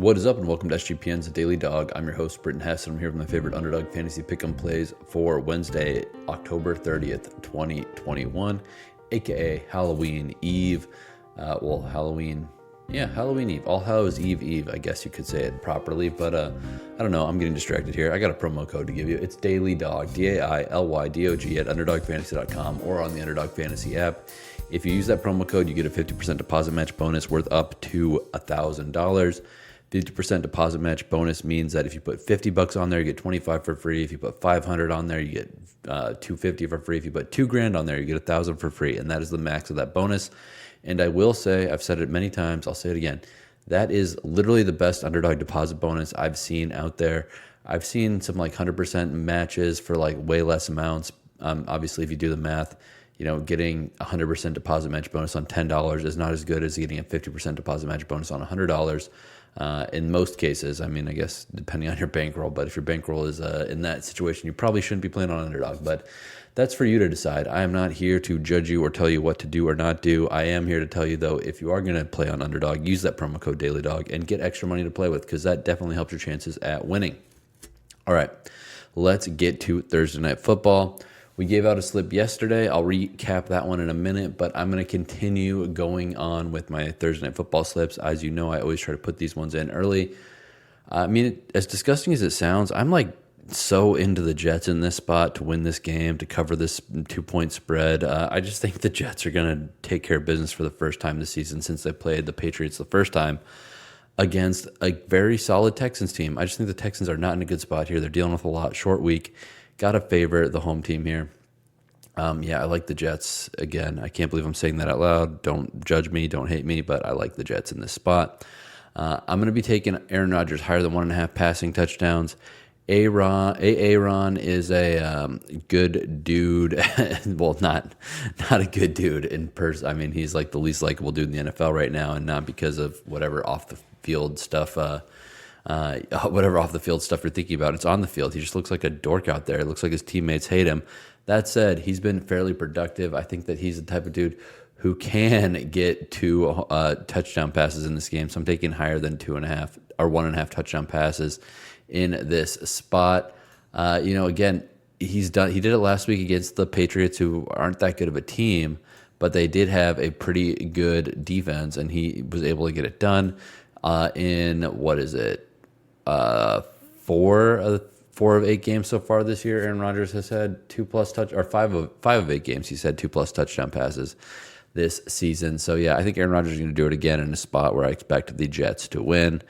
What is up, and welcome to SGPN's Daily Dog. I'm your host, Britton Hess, and I'm here with my favorite Underdog Fantasy Pick'em plays for Wednesday, October 30th, 2021, aka Halloween Eve. Halloween Eve. All Hallows Eve, I guess you could say it properly, but I don't know, I'm getting distracted here. I got a promo code to give you. It's Daily Dog, DAILYDOG at UnderdogFantasy.com or on the Underdog Fantasy app. If you use that promo code, you get a 50% deposit match bonus worth up to $1,000. 50% deposit match bonus means that if you put $50 on there, you get $25 for free. If you put $500 on there, you get $250 for free. If you put $2,000 on there, you get $1,000 for free, and that is the max of that bonus. And I will say, I've said it many times, I'll say it again, that is literally the best underdog deposit bonus I've seen out there. I've seen some like 100% matches for like way less amounts. Obviously, if you do the math, getting 100% deposit match bonus on $10 is not as good as getting a 50% deposit match bonus on $100. In most cases, I guess depending on your bankroll, but if your bankroll is in that situation, you probably shouldn't be playing on Underdog, but that's for you to decide. I am not here to judge you or tell you what to do or not do. I am here to tell you, though, if you are going to play on Underdog, use that promo code DailyDog and get extra money to play with, because that definitely helps your chances at winning. All right, let's get to Thursday Night Football. We gave out a slip yesterday. I'll recap that one in a minute, but I'm going to continue going on with my Thursday Night Football slips. As you know, I always try to put these ones in early. As disgusting as it sounds, I'm like so into the Jets in this spot to win this game, to cover this 2-point spread. I just think the Jets are going to take care of business for the first time this season since they played the Patriots the first time against a very solid Texans team. I just think the Texans are not in a good spot here. They're dealing with a lot. Short week. Got to favor the home team here. I like the Jets. Again, I can't believe I'm saying that out loud. Don't judge me. Don't hate me, but I like the Jets in this spot. I'm going to be taking Aaron Rodgers higher than 1.5 passing touchdowns. Aaron is a good dude. Well, not a good dude in person. He's like the least likable dude in the NFL right now, and not because of whatever off the field stuff. Whatever off the field stuff you're thinking about, it's on the field. He just looks like a dork out there. It looks like his teammates hate him. That said, he's been fairly productive. I think that he's the type of dude who can get 2 touchdown passes in this game. So I'm taking higher than 2.5 or 1.5 touchdown passes in this spot. Again, he did it last week against the Patriots, who aren't that good of a team, but they did have a pretty good defense, and he was able to get it done. In what is it? 4 of 8 games so far this year, Aaron Rodgers has had 2+ touch, or 5 of 8 games he's had 2+ touchdown passes this season. So yeah, I think Aaron Rodgers is going to do it again in a spot where I expect the Jets to win.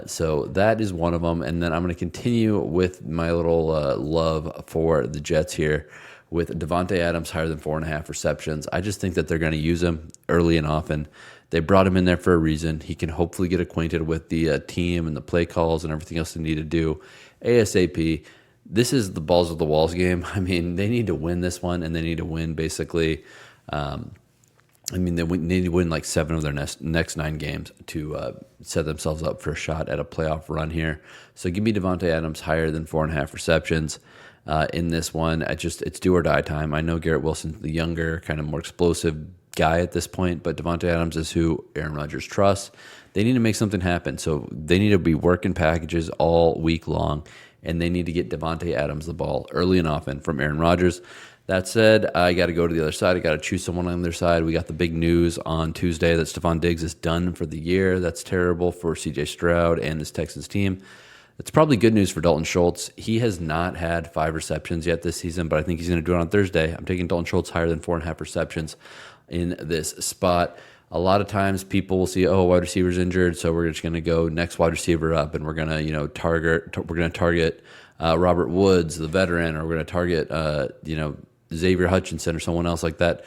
So that is one of them, and then I'm going to continue with my little love for the Jets here with Davante Adams higher than 4.5 receptions. I just think that they're going to use him early and often. They brought him in there for a reason. He can hopefully get acquainted with the team and the play calls and everything else they need to do ASAP. This is the balls of the walls game. They need to win this one, and they need to win basically. They need to win like 7 of their next 9 games to set themselves up for a shot at a playoff run here. So give me Davante Adams higher than 4.5 receptions in this one. It's do or die time. I know Garrett Wilson's the younger, kind of more explosive guy at this point, but Davante Adams is who Aaron Rodgers trusts. They need to make something happen, so they need to be working packages all week long, and they need to get Davante Adams the ball early and often from Aaron Rodgers. That said, I got to go to the other side. I got to choose someone on the other side. We got the big news on Tuesday that Stephon Diggs is done for the year. That's terrible for C.J. Stroud and this Texans team. It's probably good news for Dalton Schultz. He has not had 5 receptions yet this season, but I think he's going to do it on Thursday. I'm taking Dalton Schultz higher than 4.5 receptions in this spot. A lot of times people will see, wide receiver's injured, so we're just going to go next wide receiver up, and we're going to target Robert Woods, the veteran, or we're going to target Xavier Hutchinson or someone else like that.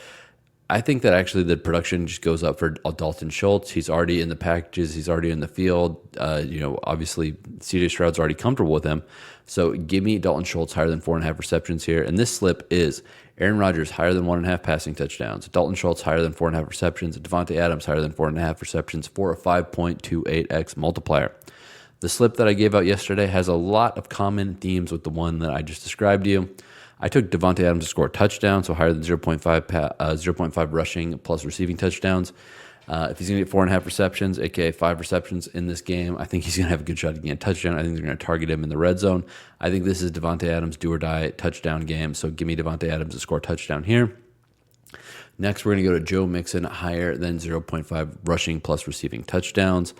I think that actually the production just goes up for Dalton Schultz. He's already in the packages. He's already in the field. Obviously, C.J. Stroud's already comfortable with him. So give me Dalton Schultz higher than 4.5 receptions here. And this slip is Aaron Rodgers higher than 1.5 passing touchdowns. Dalton Schultz higher than 4.5 receptions. Davante Adams higher than 4.5 receptions for a 5.28x multiplier. The slip that I gave out yesterday has a lot of common themes with the one that I just described to you. I took Davante Adams to score a touchdown, so higher than 0.5 rushing plus receiving touchdowns. If he's going to get 4.5 receptions, aka 5 receptions in this game, I think he's going to have a good shot at getting a touchdown. I think they're going to target him in the red zone. I think this is Davante Adams' do or die touchdown game. So give me Davante Adams to score a touchdown here. Next, we're going to go to Joe Mixon, higher than 0.5 rushing plus receiving touchdowns.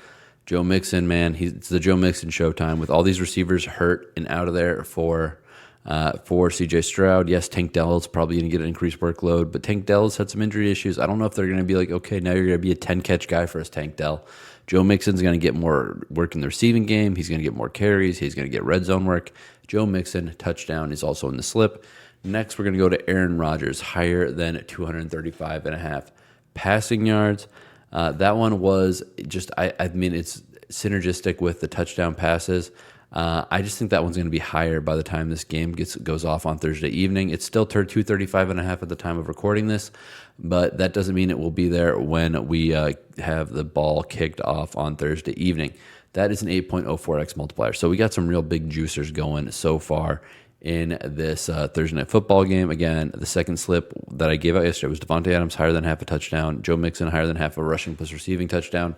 Joe Mixon, man, it's the Joe Mixon showtime with all these receivers hurt and out of there for C.J. Stroud. Yes, Tank Dell's probably going to get an increased workload, but Tank Dell's had some injury issues. I don't know if they're going to be like, okay, now you're going to be a 10-catch guy for us, Tank Dell. Joe Mixon's going to get more work in the receiving game. He's going to get more carries. He's going to get red zone work. Joe Mixon, touchdown, is also in the slip. Next, we're going to go to Aaron Rodgers, higher than 235.5 passing yards. That one was just, I mean, it's synergistic with the touchdown passes. I just think that one's going to be higher by the time this game goes off on Thursday evening. It's still 235.5 at the time of recording this, but that doesn't mean it will be there when we have the ball kicked off on Thursday evening. That is an 8.04x multiplier. So we got some real big juicers going so far in this Thursday Night Football game. Again, the second slip that I gave out yesterday was Davante Adams higher than half a touchdown, Joe Mixon higher than half a rushing plus receiving touchdown,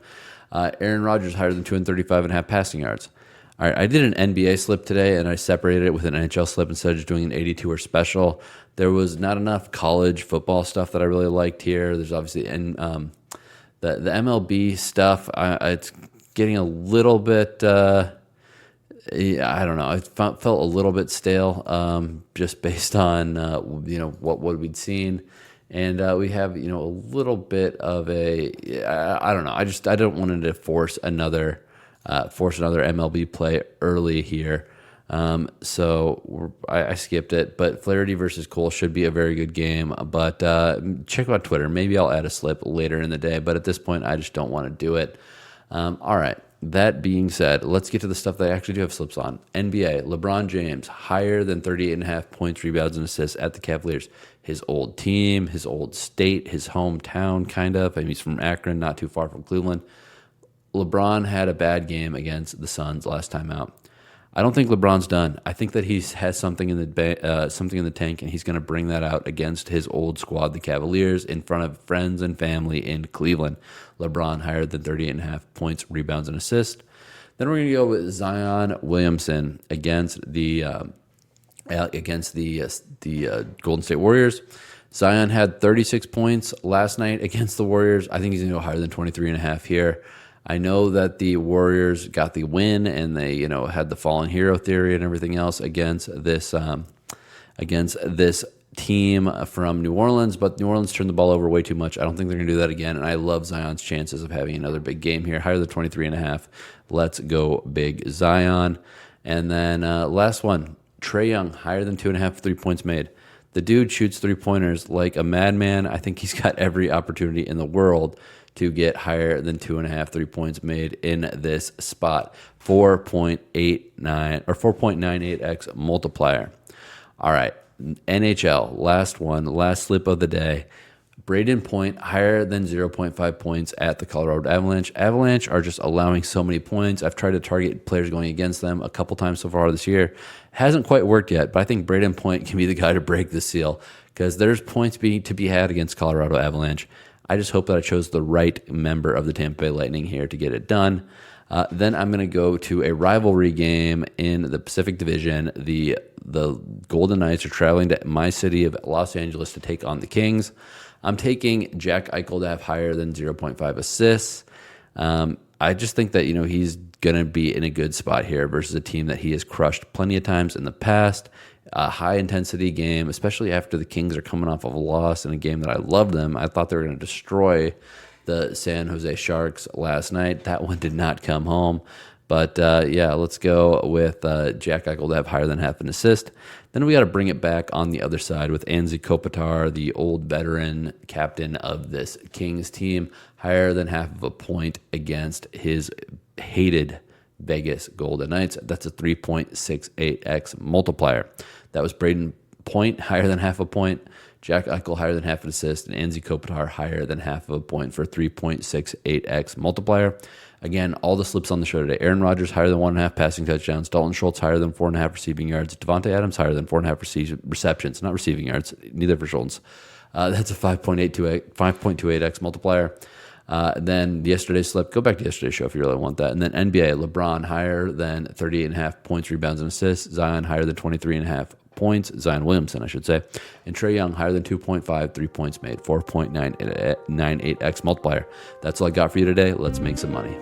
Aaron Rodgers higher than 235.5 passing yards. All right, I did an NBA slip today, and I separated it with an NHL slip instead of just doing an 82er special. There was not enough college football stuff that I really liked here. There's obviously the MLB stuff. It's getting a little bit. I don't know. It felt a little bit stale, just based on what we'd seen, and we have a little bit of I don't know. I don't want to force another MLB play early here, so I skipped it. But Flaherty versus Cole should be a very good game. But check out Twitter. Maybe I'll add a slip later in the day. But at this point, I just don't want to do it. All right. That being said, let's get to the stuff that I actually do have slips on. NBA, LeBron James, higher than 38.5 points, rebounds, and assists at the Cavaliers. His old team, his old state, his hometown, kind of. I mean, he's from Akron, not too far from Cleveland. LeBron had a bad game against the Suns last time out. I don't think LeBron's done. I think that he has something in the tank, and he's going to bring that out against his old squad, the Cavaliers, in front of friends and family in Cleveland. LeBron higher than 38.5 points, rebounds, and assists. Then we're going to go with Zion Williamson against the Golden State Warriors. Zion had 36 points last night against the Warriors. I think he's going to go higher than 23.5 here. I know that the Warriors got the win, and they, had the fallen hero theory and everything else against this team from New Orleans, but New Orleans turned the ball over way too much. I don't think they're going to do that again, and I love Zion's chances of having another big game here, higher than 23.5. Let's go big Zion. And then last one, Trae Young, higher than 2.5 3 points made. The dude shoots three-pointers like a madman. I think he's got every opportunity in the world to get higher than 2.5 3 points made in this spot. 4.89 or 4.98x multiplier. All right, NHL, last slip of the day. Brayden Point higher than 0.5 points at the Colorado Avalanche. Avalanche are just allowing so many points. I've tried to target players going against them a couple times so far this year. Hasn't quite worked yet, but I think Brayden Point can be the guy to break the seal because there's points to be had against Colorado Avalanche. I just hope that I chose the right member of the Tampa Bay Lightning here to get it done. Then I'm going to go to a rivalry game in the Pacific Division. The Golden Knights are traveling to my city of Los Angeles to take on the Kings. I'm taking Jack Eichel to have higher than 0.5 assists. I just think that he's going to be in a good spot here versus a team that he has crushed plenty of times in the past. A high-intensity game, especially after the Kings are coming off of a loss in a game that I loved them. I thought they were going to destroy the San Jose Sharks last night. That one did not come home. But, let's go with Jack Eichel to have higher than half an assist. Then we got to bring it back on the other side with Anze Kopitar, the old veteran captain of this Kings team, higher than half of a point against his hated Vegas Golden Knights. That's a 3.68x multiplier. That was Brayden Point, higher than half a point. Jack Eichel, higher than half an assist. And Anze Kopitar, higher than half of a point for 3.68x multiplier. Again, all the slips on the show today. Aaron Rodgers, higher than 1.5 passing touchdowns. Dalton Schultz, higher than 4.5 receiving yards. Davante Adams, higher than 4.5 receptions. Not receiving yards, neither for Schultz. That's a 5.28x multiplier. Then yesterday's slip, go back to yesterday's show if you really want that. And then NBA, LeBron higher than 38.5 points, rebounds, and assists. Zion higher than 23.5 points. Zion Williamson, I should say. And Trae Young higher than 2.5 3 points made, 4.98x multiplier. That's all I got for you today. Let's make some money.